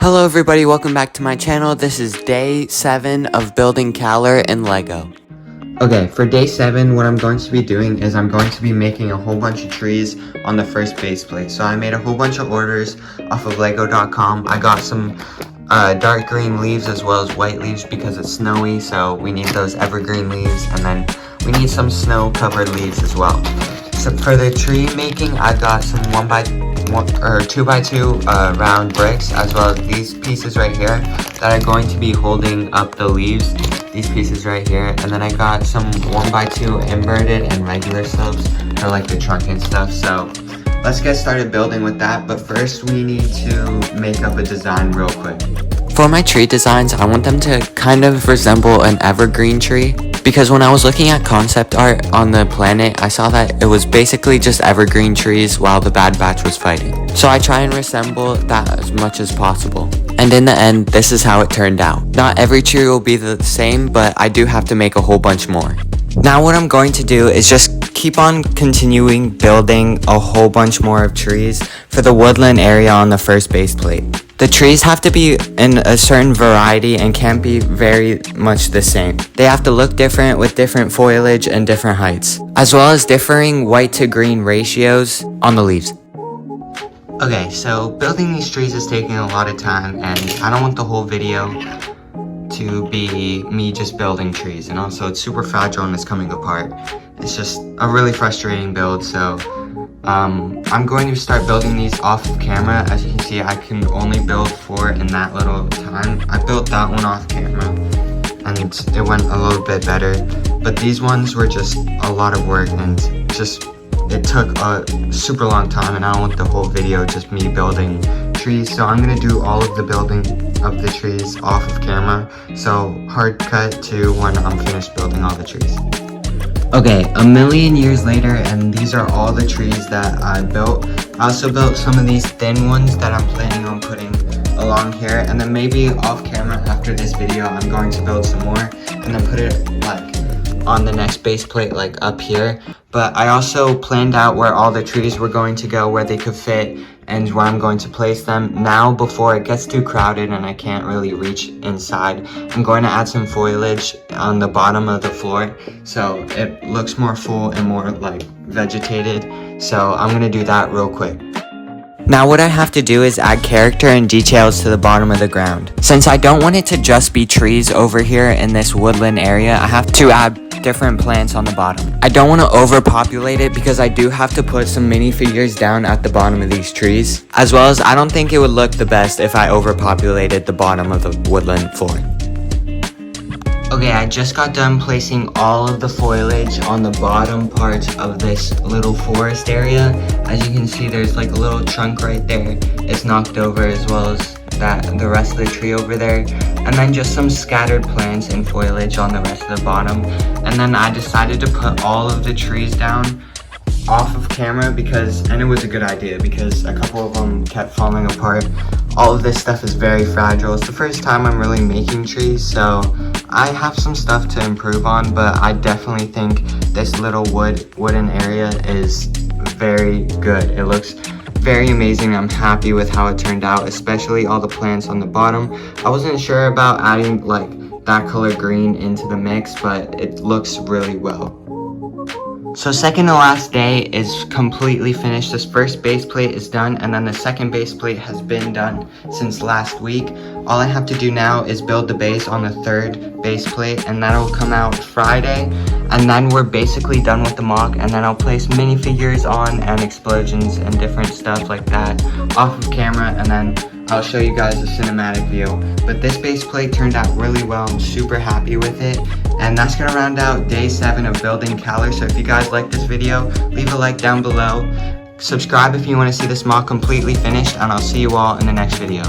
Hello everybody, welcome back to my channel. This is day 7 of building Kaller in Lego. Okay, for day 7, what I'm going to be doing is I'm going to be making a whole bunch of trees on the first base plate. So I made a whole bunch of orders off of lego.com. I got some dark green leaves as well as white leaves because it's snowy, so we need those evergreen leaves, and then we need some snow covered leaves as well. So for the tree making, I got some 2x2 round bricks, as well as these pieces right here that are going to be holding up the leaves. These pieces right here, and then I got some 1x2 inverted and regular slopes for like the trunk and stuff. So let's get started building with that, but first we need to make up a design real quick. For my tree designs, I want them to kind of resemble an evergreen tree, because when I was looking at concept art on the planet, I saw that it was basically just evergreen trees while the Bad Batch was fighting. So I try and resemble that as much as possible. And in the end, this is how it turned out. Not every tree will be the same, but I do have to make a whole bunch more. Now what I'm going to do is just keep on continuing building a whole bunch more of trees for the woodland area on the first base plate. The trees have to be in a certain variety and can't be very much the same. They have to look different with different foliage and different heights, as well as differing white to green ratios on the leaves. Okay, so building these trees is taking a lot of time, and I don't want the whole video to be me just building trees, and also it's super fragile and it's coming apart. It's just a really frustrating build, so I'm going to start building these off of camera. As you can see, I can only build 4 in that little time. I built that one off camera and it went a little bit better, but these ones were just a lot of work, and it took a super long time, and I don't want the whole video just me building trees. So I'm gonna do all of the building of the trees off of camera, so hard cut to when I'm finished building all the trees. Okay, a million years later, and these are all the trees that I built. I also built some of these thin ones that I'm planning on putting along here, and then maybe off camera after this video I'm going to build some more and then put it like on the next base plate, like up here. But I also planned out where all the trees were going to go, where they could fit, and where I'm going to place them. Now, before it gets too crowded and I can't really reach inside, I'm going to add some foliage on the bottom of the floor so it looks more full and more like vegetated. So I'm gonna do that real quick. Now what I have to do is add character and details to the bottom of the ground. Since I don't want it to just be trees over here in this woodland area, I have to add different plants on the bottom. I don't want to overpopulate it because I do have to put some minifigures down at the bottom of these trees, as well as I don't think it would look the best if I overpopulated the bottom of the woodland floor. Okay, I just got done placing all of the foliage on the bottom parts of this little forest area. As you can see, there's like a little trunk right there. It's knocked over, as well as the rest of the tree over there. And then just some scattered plants and foliage on the rest of the bottom. And then I decided to put all of the trees down off of camera and it was a good idea because a couple of them kept falling apart. All of this stuff is very fragile. It's the first time I'm really making trees, so I have some stuff to improve on, but I definitely think this little wooden area is very good. It looks very amazing. I'm happy with how it turned out, especially all the plants on the bottom. I wasn't sure about adding like that color green into the mix, but it looks really well. So second to last day is completely finished. This first base plate is done, and then the second base plate has been done since last week. All I have to do now is build the base on the third base plate, and that'll come out Friday. And then we're basically done with the mock, and then I'll place minifigures on and explosions and different stuff like that off of camera, and then I'll show you guys a cinematic view. But this base plate turned out really well. I'm super happy with it. And that's gonna round out day 7 of building Kaller. So if you guys like this video, leave a like down below. Subscribe if you wanna see this mock completely finished, and I'll see you all in the next video.